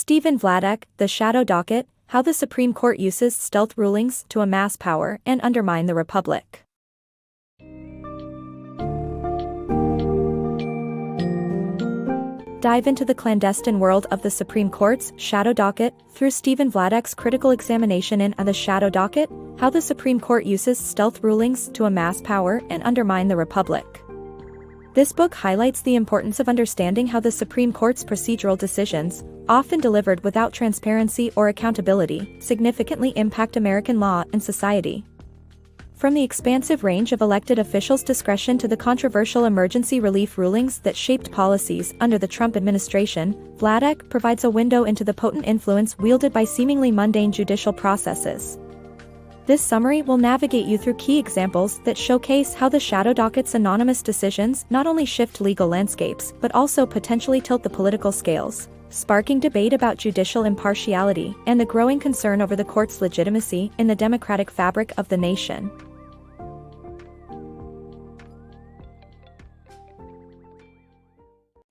Stephen Vladeck, The Shadow Docket, How the Supreme Court Uses Stealth Rulings to Amass Power and Undermine the Republic. Dive into the clandestine world of the Supreme Court's Shadow Docket through Stephen Vladeck's critical examination in The Shadow Docket, How the Supreme Court Uses Stealth Rulings to Amass Power and Undermine the Republic. This book highlights the importance of understanding how the Supreme Court's procedural decisions, often delivered without transparency or accountability, significantly impact American law and society. From the expansive range of elected officials' discretion to the controversial emergency relief rulings that shaped policies under the Trump administration, Vladeck provides a window into the potent influence wielded by seemingly mundane judicial processes. This summary will navigate you through key examples that showcase how the Shadow Docket's anonymous decisions not only shift legal landscapes but also potentially tilt the political scales, sparking debate about judicial impartiality and the growing concern over the court's legitimacy in the democratic fabric of the nation.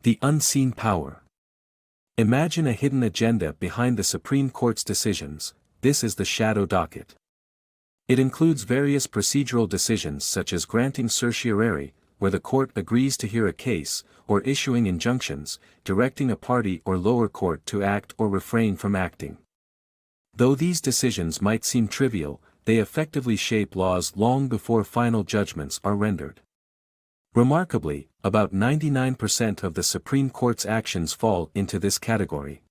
The unseen power. Imagine a hidden agenda behind the Supreme Court's decisions. This is the Shadow Docket. It includes various procedural decisions such as granting certiorari, where the court agrees to hear a case, or issuing injunctions, directing a party or lower court to act or refrain from acting. Though these decisions might seem trivial, they effectively shape laws long before final judgments are rendered. Remarkably, about 99% of the Supreme Court's actions fall into this category.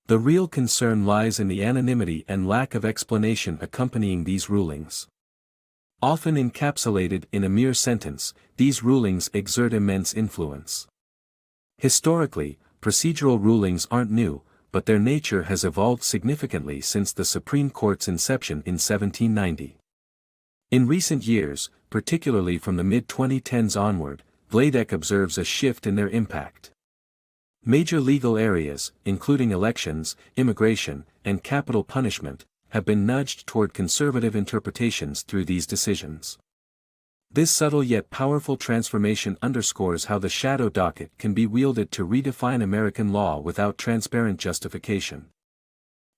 The real concern lies in the anonymity and lack of explanation accompanying these rulings. Often encapsulated in a mere sentence, these rulings exert immense influence. Historically, procedural rulings aren't new, but their nature has evolved significantly since the Supreme Court's inception in 1790. In recent years, particularly from the mid-2010s onward, Vladeck observes a shift in their impact. Major legal areas, including elections, immigration, and capital punishment, have been nudged toward conservative interpretations through these decisions. This subtle yet powerful transformation underscores how the Shadow Docket can be wielded to redefine American law without transparent justification.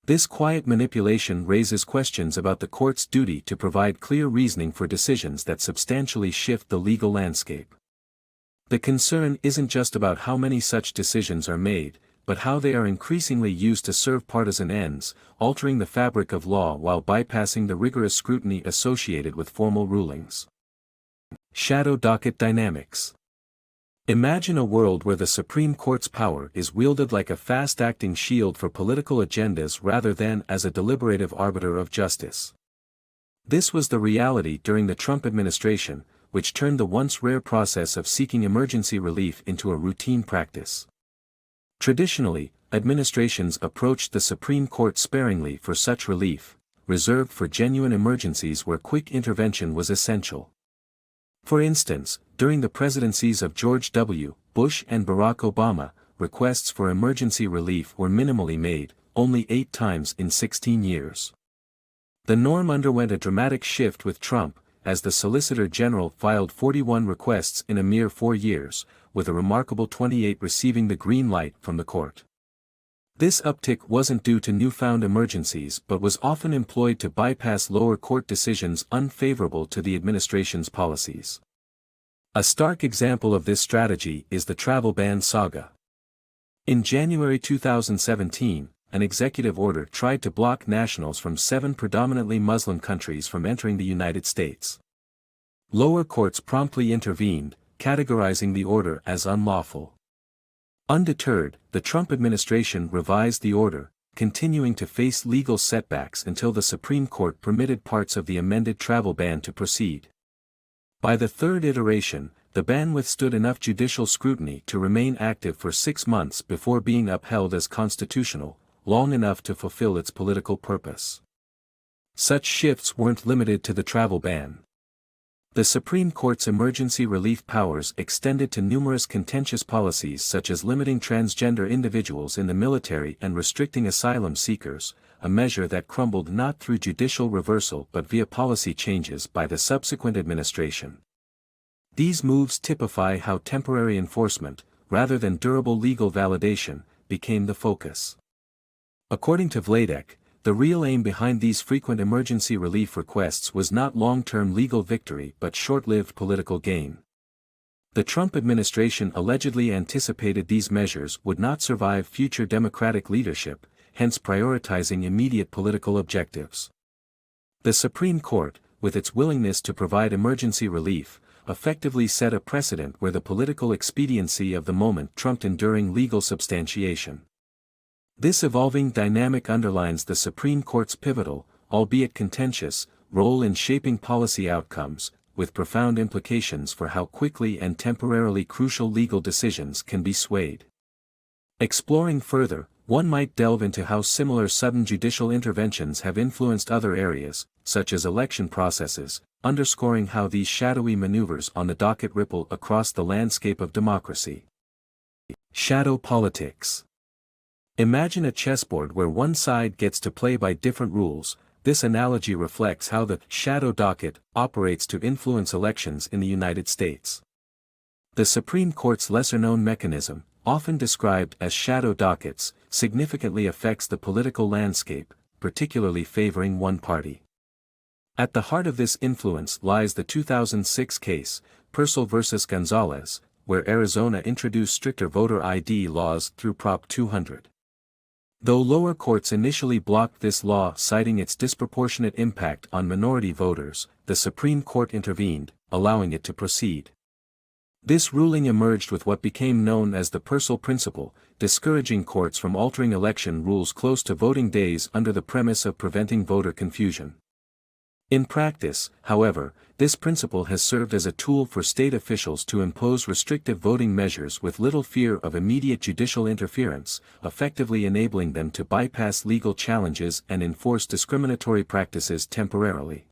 This quiet manipulation raises questions about the court's duty to provide clear reasoning for decisions that substantially shift the legal landscape. The concern isn't just about how many such decisions are made, but how they are increasingly used to serve partisan ends, altering the fabric of law while bypassing the rigorous scrutiny associated with formal rulings. Shadow Docket Dynamics. Imagine a world where the Supreme Court's power is wielded like a fast-acting shield for political agendas rather than as a deliberative arbiter of justice. This was the reality during the Trump administration, which turned the once rare process of seeking emergency relief into a routine practice. Traditionally, administrations approached the Supreme Court sparingly for such relief, reserved for genuine emergencies where quick intervention was essential. For instance, during the presidencies of George W. Bush and Barack Obama, requests for emergency relief were minimally made, only 8 times in 16 years. The norm underwent a dramatic shift with Trump, as the Solicitor General filed 41 requests in a mere 4 years, with a remarkable 28 receiving the green light from the court. This uptick wasn't due to newfound emergencies but was often employed to bypass lower court decisions unfavorable to the administration's policies. A stark example of this strategy is the travel ban saga. In January 2017, an executive order tried to block nationals from 7 predominantly Muslim countries from entering the United States. Lower courts promptly intervened, categorizing the order as unlawful. Undeterred, the Trump administration revised the order, continuing to face legal setbacks until the Supreme Court permitted parts of the amended travel ban to proceed. By the third iteration, the ban withstood enough judicial scrutiny to remain active for 6 months before being upheld as constitutional, long enough to fulfill its political purpose. Such shifts weren't limited to the travel ban. The Supreme Court's emergency relief powers extended to numerous contentious policies such as limiting transgender individuals in the military and restricting asylum seekers, a measure that crumbled not through judicial reversal but via policy changes by the subsequent administration. These moves typify how temporary enforcement, rather than durable legal validation, became the focus. According to Vladeck, the real aim behind these frequent emergency relief requests was not long-term legal victory but short-lived political gain. The Trump administration allegedly anticipated these measures would not survive future Democratic leadership, hence prioritizing immediate political objectives. The Supreme Court, with its willingness to provide emergency relief, effectively set a precedent where the political expediency of the moment trumped enduring legal substantiation. This evolving dynamic underlines the Supreme Court's pivotal, albeit contentious, role in shaping policy outcomes, with profound implications for how quickly and temporarily crucial legal decisions can be swayed. Exploring further, one might delve into how similar sudden judicial interventions have influenced other areas, such as election processes, underscoring how these shadowy maneuvers on the docket ripple across the landscape of democracy. Shadow politics. Imagine a chessboard where one side gets to play by different rules. This analogy reflects how the shadow docket operates to influence elections in the United States. The Supreme Court's lesser-known mechanism, often described as shadow dockets, significantly affects the political landscape, particularly favoring one party. At the heart of this influence lies the 2006 case, Purcell v. Gonzalez, where Arizona introduced stricter voter ID laws through Prop 200. Though lower courts initially blocked this law citing its disproportionate impact on minority voters, the Supreme Court intervened, allowing it to proceed. This ruling emerged with what became known as the Purcell Principle, discouraging courts from altering election rules close to voting days under the premise of preventing voter confusion. In practice, however, this principle has served as a tool for state officials to impose restrictive voting measures with little fear of immediate judicial interference, effectively enabling them to bypass legal challenges and enforce discriminatory practices temporarily.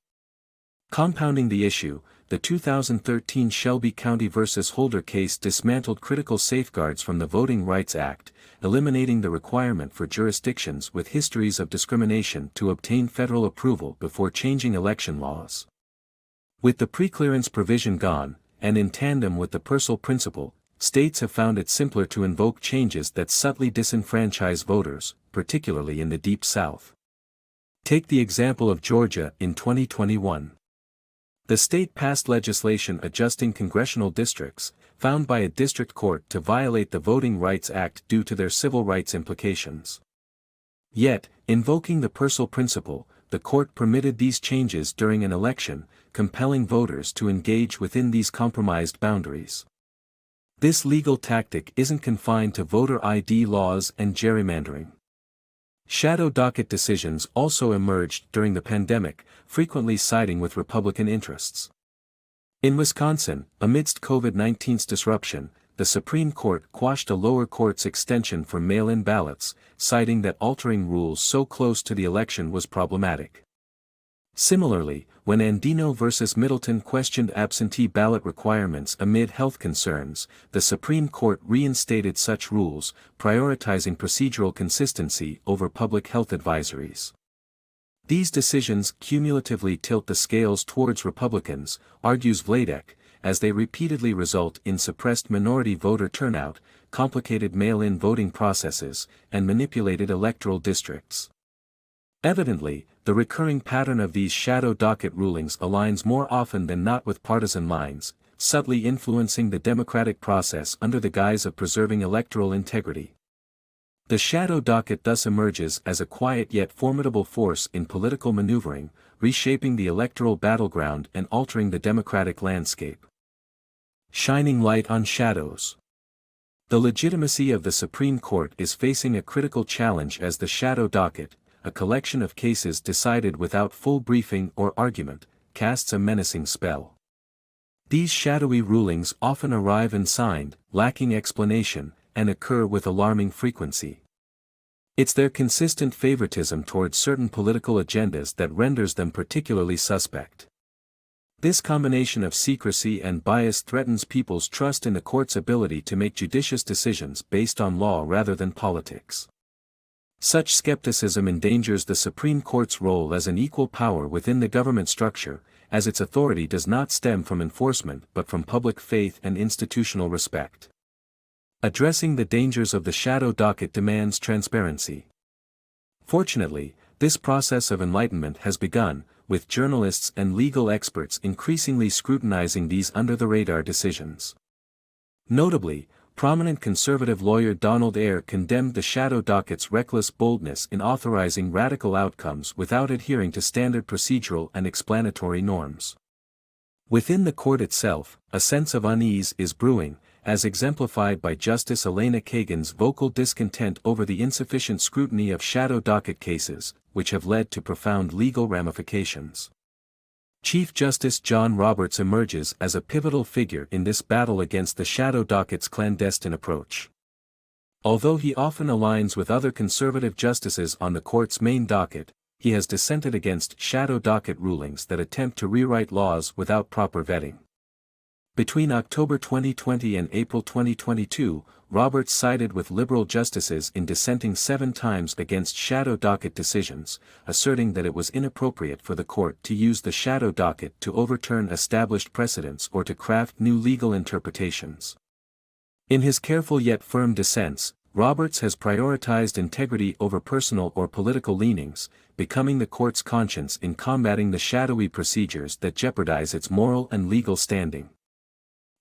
Compounding the issue, the 2013 Shelby County v. Holder case dismantled critical safeguards from the Voting Rights Act, eliminating the requirement for jurisdictions with histories of discrimination to obtain federal approval before changing election laws. With the preclearance provision gone, and in tandem with the Purcell Principle, states have found it simpler to invoke changes that subtly disenfranchise voters, particularly in the Deep South. Take the example of Georgia in 2021. The state passed legislation adjusting congressional districts, found by a district court to violate the Voting Rights Act due to their civil rights implications. Yet, invoking the Purcell Principle, the court permitted these changes during an election, compelling voters to engage within these compromised boundaries. This legal tactic isn't confined to voter ID laws and gerrymandering. Shadow docket decisions also emerged during the pandemic, frequently siding with Republican interests. In Wisconsin, amidst COVID-19's disruption, the Supreme Court quashed a lower court's extension for mail-in ballots, citing that altering rules so close to the election was problematic. Similarly, when Andino v. Middleton questioned absentee ballot requirements amid health concerns, the Supreme Court reinstated such rules, prioritizing procedural consistency over public health advisories. These decisions cumulatively tilt the scales towards Republicans, argues Vladeck, as they repeatedly result in suppressed minority voter turnout, complicated mail-in voting processes, and manipulated electoral districts. Evidently, the recurring pattern of these shadow docket rulings aligns more often than not with partisan lines, subtly influencing the democratic process under the guise of preserving electoral integrity. The shadow docket thus emerges as a quiet yet formidable force in political maneuvering, reshaping the electoral battleground and altering the democratic landscape. Shining light on shadows. The legitimacy of the Supreme Court is facing a critical challenge as the shadow docket, a collection of cases decided without full briefing or argument, casts a menacing spell. These shadowy rulings often arrive unsigned, lacking explanation, and occur with alarming frequency. It's their consistent favoritism towards certain political agendas that renders them particularly suspect. This combination of secrecy and bias threatens people's trust in the court's ability to make judicious decisions based on law rather than politics. Such skepticism endangers the Supreme Court's role as an equal power within the government structure, as its authority does not stem from enforcement but from public faith and institutional respect. Addressing the dangers of the shadow docket demands transparency. Fortunately, this process of enlightenment has begun, with journalists and legal experts increasingly scrutinizing these under-the-radar decisions. Notably, prominent conservative lawyer Donald Eyre condemned the shadow docket's reckless boldness in authorizing radical outcomes without adhering to standard procedural and explanatory norms. Within the court itself, a sense of unease is brewing, as exemplified by Justice Elena Kagan's vocal discontent over the insufficient scrutiny of shadow docket cases, which have led to profound legal ramifications. Chief Justice John Roberts emerges as a pivotal figure in this battle against the shadow docket's clandestine approach. Although he often aligns with other conservative justices on the court's main docket, he has dissented against shadow docket rulings that attempt to rewrite laws without proper vetting. Between October 2020 and April 2022, Roberts sided with liberal justices in dissenting 7 times against shadow docket decisions, asserting that it was inappropriate for the court to use the shadow docket to overturn established precedents or to craft new legal interpretations. In his careful yet firm dissents, Roberts has prioritized integrity over personal or political leanings, becoming the court's conscience in combating the shadowy procedures that jeopardize its moral and legal standing.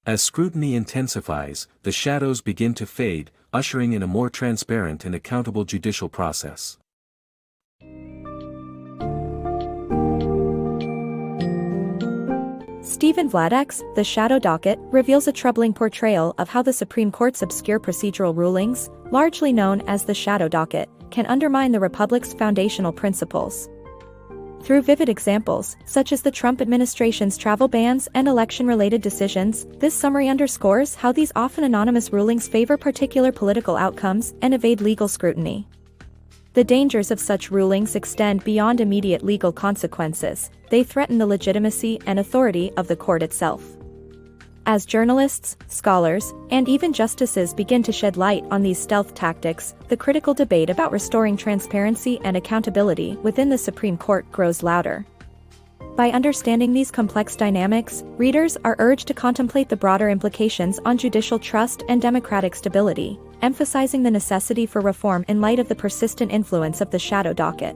As scrutiny intensifies, the shadows begin to fade, ushering in a more transparent and accountable judicial process. Stephen Vladeck's The Shadow Docket reveals a troubling portrayal of how the Supreme Court's obscure procedural rulings, largely known as the shadow docket, can undermine the Republic's foundational principles. Through vivid examples, such as the Trump administration's travel bans and election-related decisions, this summary underscores how these often anonymous rulings favor particular political outcomes and evade legal scrutiny. The dangers of such rulings extend beyond immediate legal consequences; they threaten the legitimacy and authority of the court itself. As journalists, scholars, and even justices begin to shed light on these stealth tactics, the critical debate about restoring transparency and accountability within the Supreme Court grows louder. By understanding these complex dynamics, readers are urged to contemplate the broader implications on judicial trust and democratic stability, emphasizing the necessity for reform in light of the persistent influence of the shadow docket.